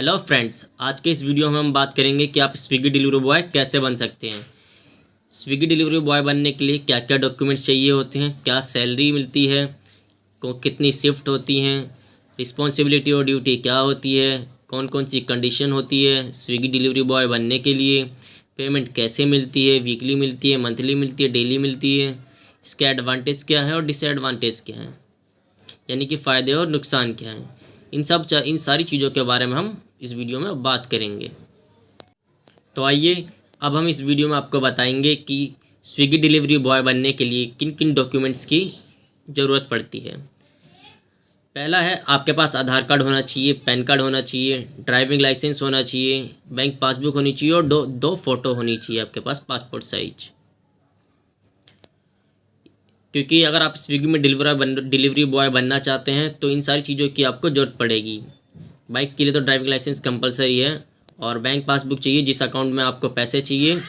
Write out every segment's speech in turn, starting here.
Hello friends, आज के इस वीडियो में हम बात करेंगे कि आप स्विगी डिलीवरी बॉय कैसे बन सकते हैं। स्विगी डिलीवरी बॉय बनने के लिए क्या क्या डॉक्यूमेंट्स चाहिए होते हैं, क्या सैलरी मिलती है, कितनी शिफ्ट होती हैं, रिस्पॉन्सिबिलिटी और ड्यूटी क्या होती है, कौन कौन सी कंडीशन होती है स्विगी डिलीवरी बॉय बनने के लिए, पेमेंट कैसे मिलती है, वीकली मिलती है, मंथली मिलती है, डेली मिलती है, इसके एडवांटेज क्या है और डिसएडवांटेज क्या है, यानी कि फ़ायदे और नुकसान क्या हैं। इन सारी चीज़ों के बारे में हम इस वीडियो में बात करेंगे। तो आइए अब हम इस वीडियो में आपको बताएंगे कि स्विगी डिलीवरी बॉय बनने के लिए किन किन डॉक्यूमेंट्स की ज़रूरत पड़ती है। पहला है, आपके पास आधार कार्ड होना चाहिए, पैन कार्ड होना चाहिए, ड्राइविंग लाइसेंस होना चाहिए, बैंक पासबुक होनी चाहिए और दो फोटो होनी चाहिए आपके पास पासपोर्ट साइज। क्योंकि अगर आप स्विगी में डिलीवरी बॉय बनना चाहते हैं तो इन सारी चीज़ों की आपको ज़रूरत पड़ेगी। बाइक के लिए तो ड्राइविंग लाइसेंस कंपलसरी है और बैंक पासबुक चाहिए। जिस अकाउंट में आपको पैसे चाहिए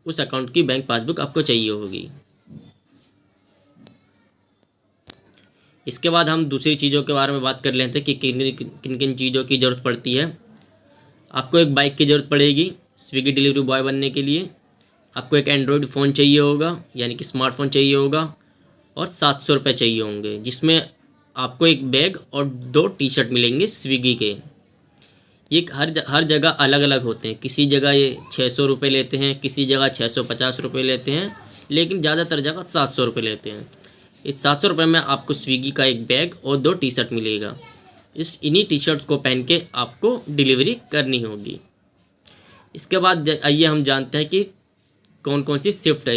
उस अकाउंट की बैंक पासबुक आपको चाहिए होगी। इसके बाद हम दूसरी चीज़ों के बारे में बात कर लेते हैं कि किन किन चीज़ों की ज़रूरत पड़ती है। आपको एक बाइक की ज़रूरत पड़ेगी स्विगी डिलीवरी बॉय बनने के लिए। आपको एक एंड्रॉयड फ़ोन चाहिए होगा, यानी कि स्मार्टफोन चाहिए होगा, और 700 रुपये चाहिए होंगे, जिसमें आपको एक बैग और 2 टी-शर्ट मिलेंगे स्विगी के। ये हर जगह अलग अलग होते हैं। किसी जगह ये 600 रुपये लेते हैं, किसी जगह 650 रुपये लेते हैं, लेकिन ज़्यादातर जगह 700 रुपये लेते हैं। इस 700 रुपये में आपको स्विगी का एक बैग और 2 टी-शर्ट मिलेगा। इन्हीं टी-शर्ट को पहन के आपको डिलीवरी करनी होगी। इसके बाद आइए हम जानते हैं कि कौन कौन सी शिफ्ट है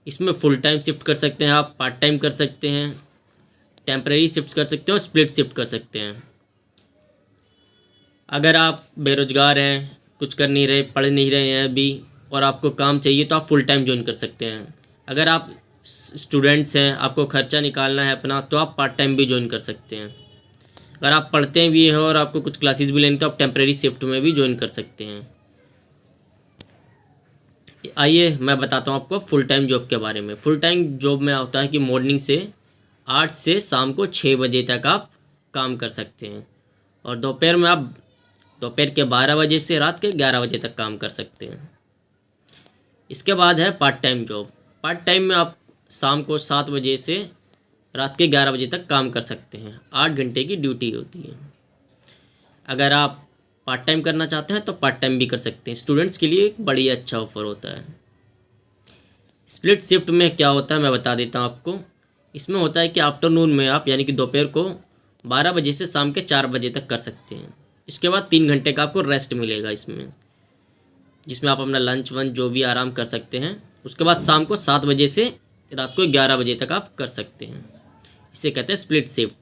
इसमें फुल टाइम शिफ्ट कर सकते हैं आप, पार्ट टाइम कर सकते हैं, टेम्परेरी शिफ्ट कर सकते हैं और स्प्लिट शिफ्ट कर सकते हैं। अगर आप बेरोज़गार हैं, कुछ कर नहीं रहे, पढ़ नहीं रहे हैं अभी और आपको काम चाहिए तो आप फुल टाइम ज्वाइन कर सकते हैं। अगर आप स्टूडेंट्स हैं, आपको खर्चा निकालना है अपना, तो आप पार्ट टाइम भी ज्वाइन कर सकते हैं। अगर आप पढ़ते भी हैं और आपको कुछ क्लासेस भी लेनी तो आप टेम्परेरी शिफ्ट में भी ज्वाइन कर सकते हैं। आइए मैं बताता हूँ आपको फुल टाइम जॉब के बारे में। फुल टाइम जॉब में होता है कि मॉर्निंग से 8 से शाम को 6 बजे तक आप काम कर सकते हैं और दोपहर में आप दोपहर के 12 बजे से रात के 11 बजे तक काम कर सकते हैं। इसके बाद है part time job. Part time में आप शाम को 7 बजे से रात के 11 बजे तक काम कर सकते हैं। 8 घंटे की ड्यूटी होती है। अगर आप पार्ट टाइम करना चाहते हैं तो पार्ट टाइम भी कर सकते हैं। स्टूडेंट्स के लिए एक बड़ी अच्छा ऑफर होता है। स्प्लिट शिफ्ट में क्या होता है मैं बता देता हूँ आपको। इसमें होता है कि आफ्टरनून में आप यानी कि दोपहर को 12 बजे से शाम के 4 बजे तक कर सकते हैं। इसके बाद 3 घंटे का आपको रेस्ट मिलेगा जिसमें आप अपना लंच वंच जो भी आराम कर सकते हैं। उसके बाद शाम को 7 बजे से रात को 11 बजे तक आप कर सकते हैं। इसे कहते हैं स्प्लिट शिफ्ट।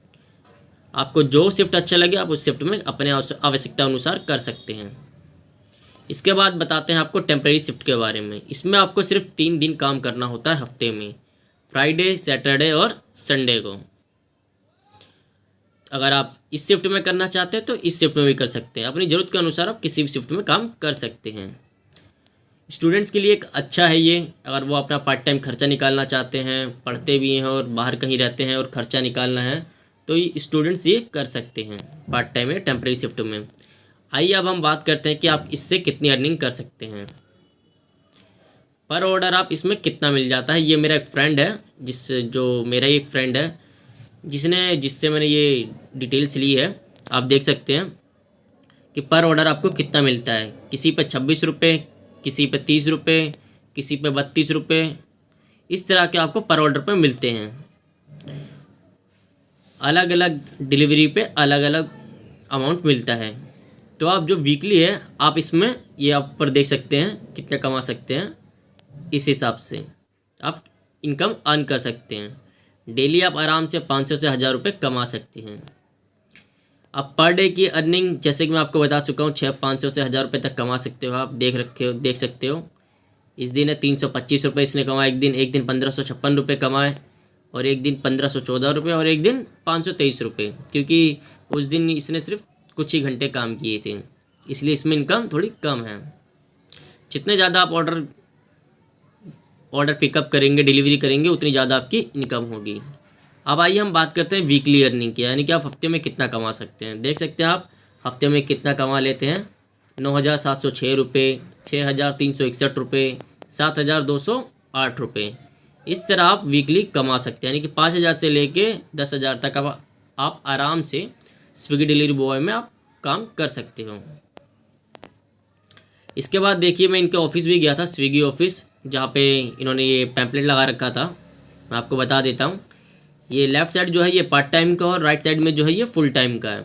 आपको जो शिफ्ट अच्छा लगे आप उस शिफ्ट में अपने आवश्यकता अनुसार कर सकते हैं। इसके बाद बताते हैं आपको टेम्परेरी शिफ्ट के बारे में। इसमें आपको सिर्फ 3 दिन काम करना होता है हफ्ते में, फ्राइडे, सैटरडे और संडे को। अगर आप इस शिफ्ट में करना चाहते हैं तो इस शिफ्ट में भी कर सकते हैं। अपनी ज़रूरत के अनुसार आप किसी भी शिफ्ट में काम कर सकते हैं। स्टूडेंट्स के लिए एक अच्छा है ये। अगर वो अपना पार्ट टाइम खर्चा निकालना चाहते हैं, पढ़ते भी हैं और बाहर कहीं रहते हैं और खर्चा निकालना है, तो ये स्टूडेंट्स ये कर सकते हैं पार्ट टाइम या टेम्परेरी शिफ्ट में। आइए अब हम बात करते हैं कि आप इससे कितनी अर्निंग कर सकते हैं। पर ऑर्डर आप इसमें कितना मिल जाता है। ये मेरा एक फ्रेंड है जिससे मैंने ये डिटेल्स ली है। आप देख सकते हैं कि पर ऑर्डर आपको कितना मिलता है। किसी पे 26 रुपये, किसी पे 30 रुपये, किसी पे 32 रुपये, इस तरह के आपको पर ऑर्डर पे मिलते हैं। अलग अलग डिलीवरी पे अलग अलग अमाउंट मिलता है। तो आप जो वीकली है आप इसमें ये आप पर देख सकते हैं कितने कमा सकते हैं। इस हिसाब से आप इनकम अर्न कर सकते हैं। डेली आप आराम से 500 से 1000 रुपये कमा सकते हैं। अब पर डे की अर्निंग जैसे कि मैं आपको बता चुका हूँ, 500 से 1000 रुपये तक कमा सकते हो आप। देख सकते हो इस दिन है 325 रुपये इसने कमाए। एक दिन 1556 रुपये कमाए और एक दिन 1514 रुपये और एक दिन 523 रुपये, क्योंकि उस दिन इसने सिर्फ कुछ ही घंटे काम किए थे, इसलिए इसमें इनकम थोड़ी कम है। जितने ज़्यादा आप ऑर्डर पिकअप करेंगे, डिलीवरी करेंगे, उतनी ज़्यादा आपकी इनकम होगी। अब आइए हम बात करते हैं वीकली अर्निंग की, यानी कि आप हफ्ते में कितना कमा सकते हैं। देख सकते हैं आप हफ्ते में कितना कमा लेते हैं, 9,706 रुपये, 6,361 रुपये, 7,208 रुपये। इस तरह आप वीकली कमा सकते हैं, यानी कि 5,000 से लेके 10,000 तक आप आराम से स्विगी डिलीवरी बॉय में आप काम कर सकते हो। इसके बाद देखिए, मैं इनके ऑफिस भी गया था, स्विगी ऑफिस, जहाँ पे इन्होंने ये पैम्पलेट लगा रखा था। मैं आपको बता देता हूँ, ये लेफ़्ट साइड जो है ये पार्ट टाइम का और राइट साइड में जो है ये फुल टाइम का है।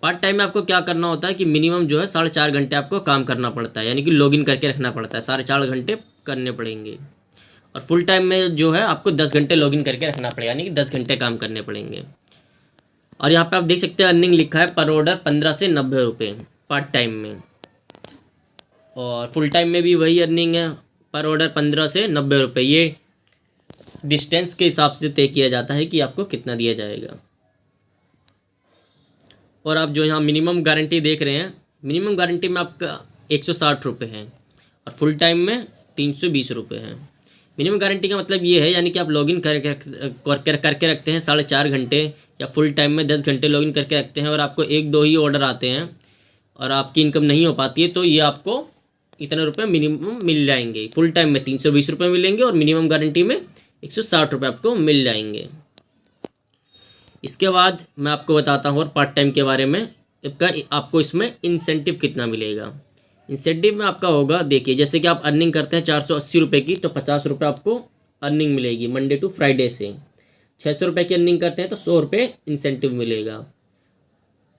पार्ट टाइम में आपको क्या करना होता है कि मिनिमम जो है 4.5 घंटे आपको काम करना पड़ता है, यानी कि लॉगिन करके रखना पड़ता है, 4.5 घंटे करने पड़ेंगे। और फुल टाइम में जो है आपको 10 घंटे लॉगिन करके रखना पड़ेगा, यानी कि 10 घंटे काम करने पड़ेंगे। और यहाँ पे आप देख सकते हैं अर्निंग लिखा है पर ऑर्डर 15 से 90 रुपये पार्ट टाइम में, और फुल टाइम में भी वही अर्निंग है, पर ऑर्डर 15 से 90 रुपये। ये डिस्टेंस के हिसाब से तय किया जाता है कि आपको कितना दिया जाएगा। और आप जो यहाँ मिनिमम गारंटी देख रहे हैं, मिनिमम गारंटी में आपका 160 रुपये है और फुल टाइम में 320 रुपये है। मिनिमम गारंटी का मतलब ये है, यानी कि आप लॉगिन करके रखते हैं 4.5 घंटे, या फुल टाइम में 10 घंटे लॉगिन करके रखते हैं और आपको 1-2 ही ऑर्डर आते हैं और आपकी इनकम नहीं हो पाती है, तो ये आपको इतने रुपये मिनिमम मिल जाएंगे। फुल टाइम में 320 रुपये मिलेंगे और मिनिमम गारंटी में 160 रुपये आपको मिल जाएंगे। इसके बाद मैं आपको बताता हूँ और पार्ट टाइम के बारे में, आपको इसमें इंसेंटिव कितना मिलेगा। इंसेंटिव में आपका होगा, देखिए जैसे कि आप अर्निंग करते हैं 480 रुपये की, तो 50 रुपये आपको अर्निंग मिलेगी मंडे टू फ्राइडे से। 600 रुपये की अर्निंग करते हैं तो 100 रुपये इंसेंटिव मिलेगा।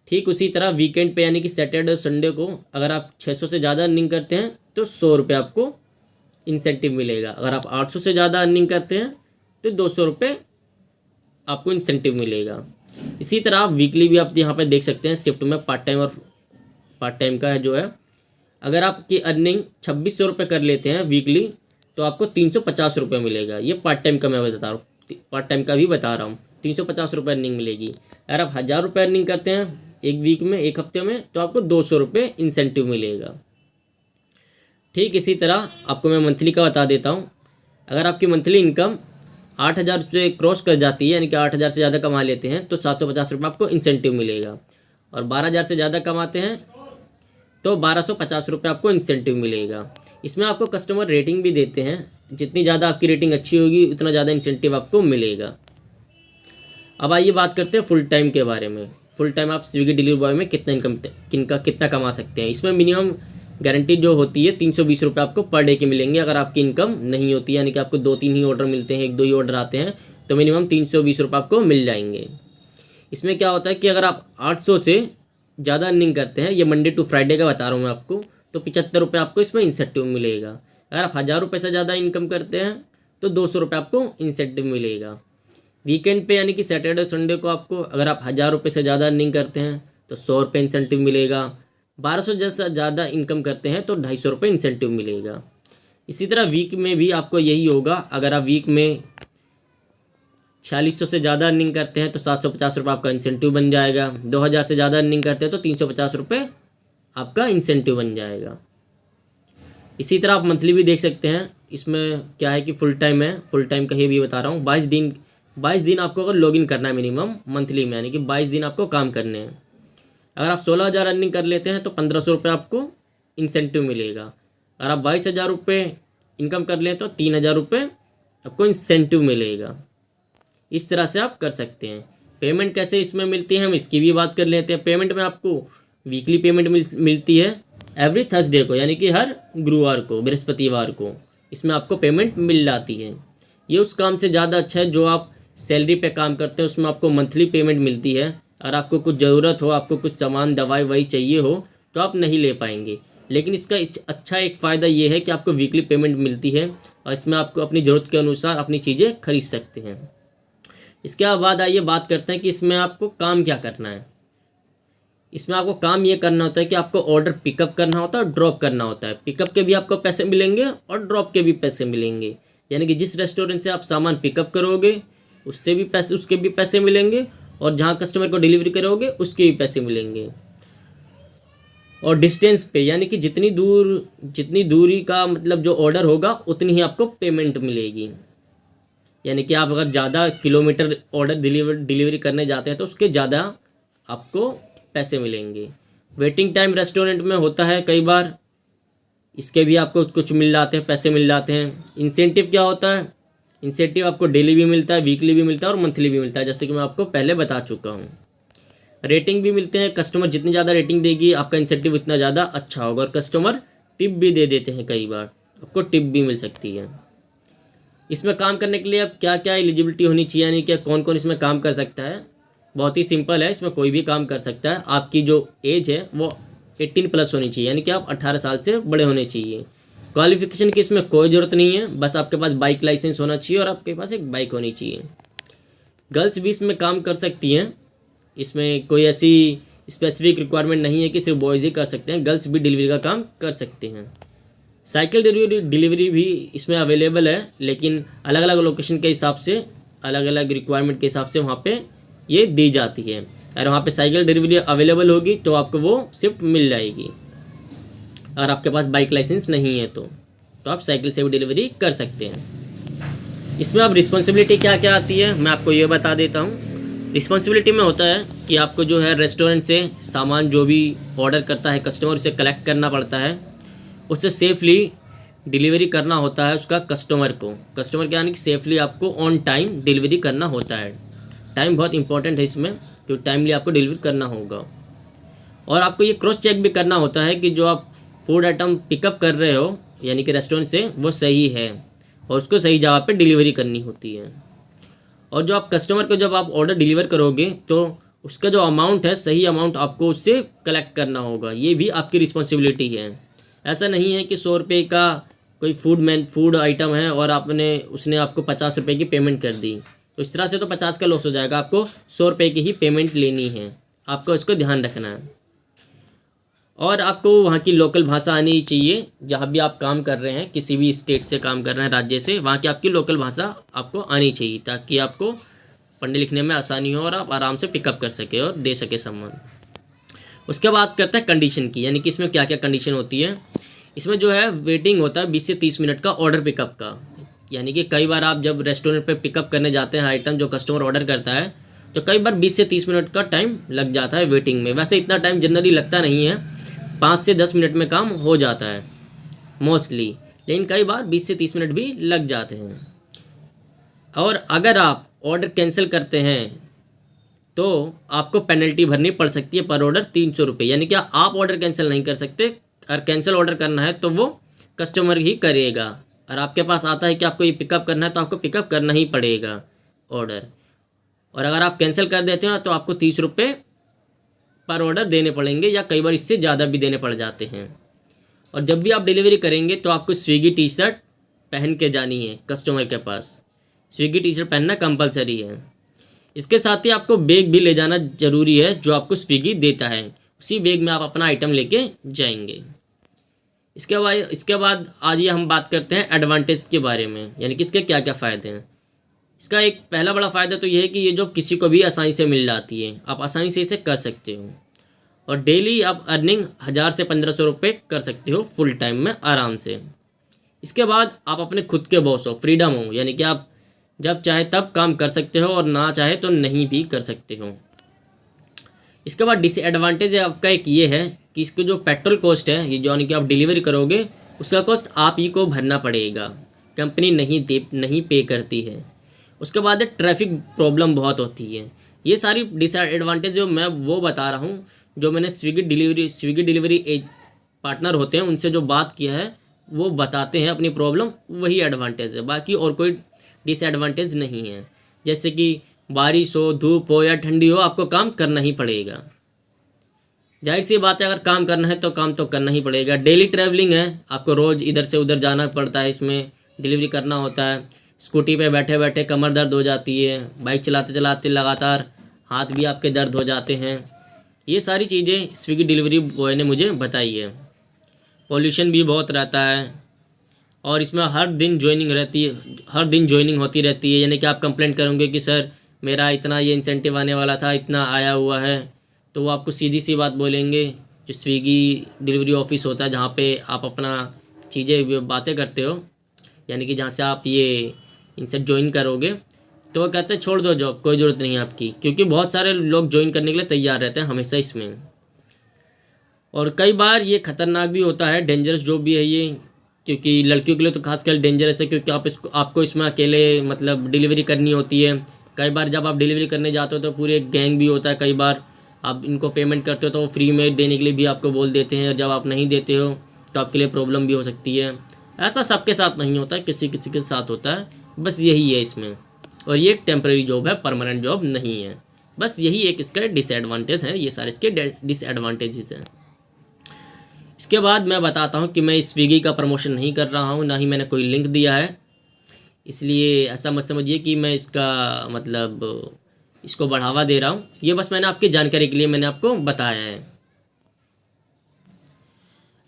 ठीक उसी तरह वीकेंड पे यानी कि सैटरडे और संडे को अगर आप 600 से ज़्यादा अर्निंग करते हैं तो 100 रुपये आपको इंसेंटिव मिलेगा। अगर आप 800 से ज़्यादा अर्निंग करते हैं तो 200 रुपये आपको इंसेंटिव मिलेगा। इसी तरह आप वीकली भी आप यहाँ पे देख सकते हैं शिफ्ट में पार्ट टाइम और पार्ट टाइम का है जो है, अगर आपकी अर्निंग 2600 रुपये कर लेते हैं वीकली तो आपको 350 रुपये मिलेगा। ये पार्ट टाइम का मैं बता रहा हूँ, पार्ट टाइम का भी बता रहा हूँ, 350 रुपये अर्निंग मिलेगी। अगर आप 1000 रुपये अर्निंग करते हैं एक वीक में, एक हफ्ते में, तो आपको 200 रुपये इंसेंटिव मिलेगा। ठीक इसी तरह आपको मैं मंथली का बता देता हूँ। अगर आपकी मंथली इनकम 8,000 रुपये क्रॉस कर जाती है, यानी कि 8,000 से ज़्यादा कमा लेते हैं, तो 750 रुपये आपको इंसेंटिव मिलेगा। और 12,000 से ज़्यादा कमाते हैं तो 1,250 रुपये आपको इंसेंटिव मिलेगा। इसमें आपको कस्टमर रेटिंग भी देते हैं, जितनी ज़्यादा आपकी रेटिंग अच्छी होगी उतना ज़्यादा इंसेंटिव आपको मिलेगा। अब आइए बात करते हैं फुल टाइम के बारे में। फुल टाइम आप स्विगी डिलीवरी बॉय में कितना कमा सकते हैं। इसमें मिनिमम गारंटी जो होती है 320 रुपये आपको पर डे के मिलेंगे। अगर आपकी इनकम नहीं होती, यानी कि आपको 2-3 ही ऑर्डर मिलते हैं, 1-2 ही ऑर्डर आते हैं, तो मिनिमम 320 रुपये आपको मिल जाएंगे। इसमें क्या होता है कि अगर आप 800 से ज़्यादा अर्निंग करते हैं, ये मंडे टू फ्राइडे का बता रहा हूँ मैं आपको, तो 75 रुपये आपको इसमें इंसेंटिव मिलेगा। अगर आप 1000 रुपये से ज़्यादा इनकम करते हैं तो 200 रुपये आपको इंसेंटिव मिलेगा। वीकेंड पे यानी कि सैटरडे संडे को आपको अगर आप 1000 रुपये से ज़्यादा अर्निंग करते हैं तो 100 रुपये इंसेंटिव मिलेगा। 1200 से ज़्यादा इनकम करते हैं तो 250 रुपये इंसेंटिव मिलेगा। इसी तरह वीक में भी आपको यही होगा। अगर आप वीक में 4600 से ज़्यादा अर्निंग करते हैं तो 750 रुपये आपका इंसेंटिव बन जाएगा। 2000 से ज़्यादा अर्निंग करते हैं तो 350 रुपये आपका इंसेंटिव बन जाएगा। इसी तरह आप मंथली भी देख सकते हैं। इसमें क्या है कि फुल टाइम है, फुल टाइम का ही भी बता रहा हूँ। 22 दिन आपको अगर लॉगिन करना है मिनिमम मंथली में, यानी कि 22 दिन आपको काम करने हैं। अगर आप 16,000 अर्निंग कर लेते हैं तो 1500 रुपये आपको इंसेंटिव मिलेगा। अगर आप 22,000 रुपये इनकम कर लें तो 3,000 रुपये आपको इंसेंटिव मिलेगा। इस तरह से आप कर सकते हैं। पेमेंट कैसे इसमें मिलती है हम इसकी भी बात कर लेते हैं। पेमेंट में आपको वीकली पेमेंट मिलती है एवरी थर्सडे को, यानी कि हर गुरुवार को, बृहस्पतिवार को इसमें आपको पेमेंट मिल जाती है। ये उस काम से ज़्यादा अच्छा है जो आप सैलरी पे काम करते हैं, उसमें आपको मंथली पेमेंट मिलती है। अगर आपको कुछ ज़रूरत हो, आपको कुछ सामान दवाई वही चाहिए हो तो आप नहीं ले पाएंगे। लेकिन इसका अच्छा एक फ़ायदा ये है कि आपको वीकली पेमेंट मिलती है और इसमें आपको अपनी ज़रूरत के अनुसार अपनी चीज़ें खरीद सकते हैं। इसके बाद आइए बात करते हैं कि इसमें आपको काम क्या करना है। इसमें आपको काम ये करना होता है कि आपको ऑर्डर पिकअप करना होता है और ड्रॉप करना होता है। पिकअप के भी आपको पैसे मिलेंगे और ड्रॉप के भी पैसे मिलेंगे, यानी कि जिस रेस्टोरेंट से आप सामान पिकअप करोगे उससे भी पैसे, उसके भी पैसे मिलेंगे, और जहाँ कस्टमर को डिलीवरी करोगे उसके भी पैसे मिलेंगे। और डिस्टेंस पे, यानी कि जितनी दूरी का मतलब जो ऑर्डर होगा उतनी ही आपको पेमेंट मिलेगी। यानी कि आप अगर ज़्यादा किलोमीटर ऑर्डर डिलीवरी करने जाते हैं तो उसके ज़्यादा आपको पैसे मिलेंगे। वेटिंग टाइम रेस्टोरेंट में होता है कई बार, इसके भी आपको कुछ मिल जाते हैं, पैसे मिल जाते हैं। इंसेंटिव क्या होता है? इंसेंटिव आपको डेली भी मिलता है, वीकली भी मिलता है और मंथली भी मिलता है, जैसे कि मैं आपको पहले बता चुका हूँ। रेटिंग भी मिलते हैं, कस्टमर जितनी ज़्यादा रेटिंग देगी आपका इंसेंटिव उतना ज़्यादा अच्छा होगा। और कस्टमर टिप भी दे देते हैं, कई बार आपको टिप भी मिल सकती है। इसमें काम करने के लिए अब क्या क्या एलिजिबिलिटी होनी चाहिए, यानी कि कौन कौन इसमें काम कर सकता है? बहुत ही सिंपल है, इसमें कोई भी काम कर सकता है। आपकी जो एज है वो 18+ होनी चाहिए, यानी कि आप 18 साल से बड़े होने चाहिए। क्वालिफिकेशन की इसमें कोई ज़रूरत नहीं है, बस आपके पास बाइक लाइसेंस होना चाहिए और आपके पास एक बाइक होनी चाहिए। गर्ल्स भी इसमें काम कर सकती हैं, इसमें कोई ऐसी स्पेसिफिक रिक्वायरमेंट नहीं है कि सिर्फ बॉयज़ ही कर सकते हैं, गर्ल्स भी डिलीवरी का काम कर सकते हैं। साइकिल डिलीवरी भी इसमें अवेलेबल है, लेकिन अलग अलग लोकेशन के हिसाब से, अलग अलग रिक्वायरमेंट के हिसाब से वहाँ पे ये दी जाती है। अगर वहाँ पे साइकिल डिलीवरी अवेलेबल होगी तो आपको वो शिफ्ट मिल जाएगी। अगर आपके पास बाइक लाइसेंस नहीं है तो आप साइकिल से भी डिलीवरी कर सकते हैं। इसमें अब रिस्पॉन्सिबिलिटी क्या क्या आती है मैं आपको ये बता देता हूँ। रिस्पॉन्सिबिलिटी में होता है कि आपको जो है रेस्टोरेंट से सामान जो भी ऑर्डर करता है कस्टमर, उसे कलेक्ट करना पड़ता है, उससे सेफली डिलीवरी करना होता है उसका कस्टमर को। कस्टमर क्या, यानी कि सेफली आपको ऑन टाइम डिलीवरी करना होता है। टाइम बहुत इंपॉर्टेंट है इसमें, क्योंकि टाइमली आपको डिलीवरी करना होगा। और आपको ये क्रॉस चेक भी करना होता है कि जो आप फूड आइटम पिकअप कर रहे हो यानी कि रेस्टोरेंट से, वो सही है और उसको सही जगह पे डिलीवरी करनी होती है। और जो आप कस्टमर को जब आप ऑर्डर डिलीवर करोगे तो उसका जो अमाउंट है, सही अमाउंट आपको उससे कलेक्ट करना होगा। ये भी आपकी रिस्पॉन्सिबिलिटी है। ऐसा नहीं है कि 100 रुपये का कोई फूड आइटम है और उसने आपको 50 रुपये की पेमेंट कर दी, तो इस तरह से तो 50 का लॉस हो जाएगा। आपको 100 रुपये की ही पेमेंट लेनी है, आपको इसको ध्यान रखना है। और आपको वहाँ की लोकल भाषा आनी चाहिए, जहाँ भी आप काम कर रहे हैं, किसी भी स्टेट से काम कर रहे हैं, राज्य से, वहाँ की आपकी लोकल भाषा आपको आनी चाहिए, ताकि आपको पढ़ने लिखने में आसानी हो और आप आराम से पिकअप कर सके और दे सके सामान। उसके बाद करते हैं कंडीशन की, यानी कि इसमें क्या क्या कंडीशन होती है। इसमें जो है वेटिंग होता है 20 से 30 मिनट का ऑर्डर पिकअप का। यानी कि कई बार आप जब रेस्टोरेंट पे पिकअप करने जाते हैं आइटम जो कस्टमर ऑर्डर करता है, तो कई बार 20 से 30 मिनट का टाइम लग जाता है वेटिंग में। वैसे इतना टाइम जनरली लगता नहीं है, 5 से 10 मिनट में काम हो जाता है मोस्टली, लेकिन कई बार 20 से 30 मिनट भी लग जाते हैं। और अगर आप ऑर्डर कैंसिल करते हैं तो आपको पेनल्टी भरनी पड़ सकती है, पर ऑर्डर 300 रुपये। यानी कि आप ऑर्डर कैंसिल नहीं कर सकते, और कैंसिल ऑर्डर करना है तो वो कस्टमर ही करेगा। और आपके पास आता है कि आपको ये पिकअप करना है तो आपको पिकअप करना ही पड़ेगा ऑर्डर। और अगर आप कैंसिल कर देते हो तो आपको 30 रुपये पर ऑर्डर देने पड़ेंगे, या कई बार इससे ज़्यादा भी देने पड़ जाते हैं। और जब भी आप डिलीवरी करेंगे तो आपको स्विगी टी शर्ट पहन के जानी है कस्टमर के पास। स्विगी टी शर्ट पहनना कंपलसरी है। इसके साथ ही आपको बैग भी ले जाना ज़रूरी है, जो आपको स्विगी देता है। उसी बैग में आप अपना आइटम लेके जाएंगे। इसके बाद आज ये हम बात करते हैं एडवांटेज के बारे में, यानी कि इसके क्या क्या फ़ायदे हैं। इसका एक पहला बड़ा फ़ायदा तो ये है कि ये जॉब किसी को भी आसानी से मिल जाती है, आप आसानी से इसे कर सकते हो। और डेली आप अर्निंग 1000 से 1500 रुपये कर सकते हो फुल टाइम में आराम से। इसके बाद आप अपने खुद के बॉस हो, फ्रीडम हो, यानी कि आप जब चाहे तब काम कर सकते हो और ना चाहे तो नहीं भी कर सकते हो। इसके बाद डिसएडवांटेज है आपका एक ये है कि इसको जो पेट्रोल कॉस्ट है, ये जो यानी कि आप डिलीवरी करोगे उसका कॉस्ट आप ही को भरना पड़ेगा, कंपनी नहीं पे करती है। उसके बाद ट्रैफिक प्रॉब्लम बहुत होती है। ये सारी डिसएडवांटेज जो मैं वो बता रहा हूँ, जो मैंने स्विगी डिलीवरी पार्टनर होते हैं उनसे जो बात किया है वो बताते हैं अपनी प्रॉब्लम, वही एडवांटेज है, बाकी और कोई डिसएडवांटेज नहीं है। जैसे कि बारिश हो, धूप हो या ठंडी हो, आपको काम करना ही पड़ेगा। जाहिर सी बात है, अगर काम करना है तो काम तो करना ही पड़ेगा। डेली ट्रैवलिंग है, आपको रोज़ इधर से उधर जाना पड़ता है, इसमें डिलीवरी करना होता है। स्कूटी पे बैठे बैठे कमर दर्द हो जाती है, बाइक चलाते चलाते लगातार हाथ भी आपके दर्द हो जाते हैं। ये सारी चीज़ें स्विगी डिलीवरी बॉय ने मुझे बताई है। पॉल्यूशन भी बहुत रहता है और इसमें हर दिन ज्वाइनिंग होती रहती है। यानी कि आप कंप्लेंट करोगे कि सर मेरा इतना ये इंसेंटिव आने वाला था, इतना आया हुआ है, तो वो आपको सीधी सी बात बोलेंगे। जो स्विगी डिलीवरी ऑफिस होता है जहाँ पे आप अपना चीज़ें बातें करते हो, यानी कि जहाँ से आप ये इनसे ज्वाइन करोगे, तो वो कहते हैं छोड़ दो जॉब, कोई ज़रूरत नहीं है आपकी, क्योंकि बहुत सारे लोग ज्वाइन करने के लिए तैयार रहते हैं हमेशा इसमें। और कई बार ये ख़तरनाक भी होता है, डेंजरस जॉब भी है ये, क्योंकि लड़कियों के लिए तो खासकर डेंजरस है, क्योंकि आपको इसमें अकेले मतलब डिलीवरी करनी होती है। कई बार जब आप डिलीवरी करने जाते हो तो पूरे गैंग भी होता है, कई बार आप इनको पेमेंट करते हो तो वो फ्री में देने के लिए भी आपको बोल देते हैं, और जब आप नहीं देते हो तो आपके लिए प्रॉब्लम भी हो सकती है। ऐसा सबके साथ नहीं होता है, किसी किसी के साथ होता है, बस यही है इसमें। और ये एक टेम्प्रेरी जॉब है, परमानेंट जॉब नहीं है, बस यही एक इसका डिसएडवांटेज है, ये सारे इसके डिसएडवांटेजेस हैं। इसके बाद मैं बताता हूँ कि मैं स्विगी का प्रमोशन नहीं कर रहा हूँ, ना ही मैंने कोई लिंक दिया है, इसलिए ऐसा मत समझिए कि मैं इसका मतलब इसको बढ़ावा दे रहा हूँ। ये बस मैंने आपकी जानकारी के लिए मैंने आपको बताया है।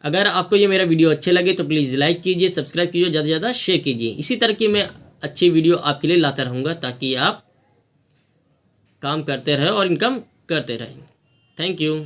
अगर आपको ये मेरा वीडियो अच्छे लगे तो प्लीज़ लाइक कीजिए, सब्सक्राइब कीजिए, ज़्यादा से ज़्यादा शेयर कीजिए। इसी तरह की मैं अच्छी वीडियो आपके लिए लाता रहूँगा ताकि आप काम करते रहें और इनकम करते रहें। Thank you.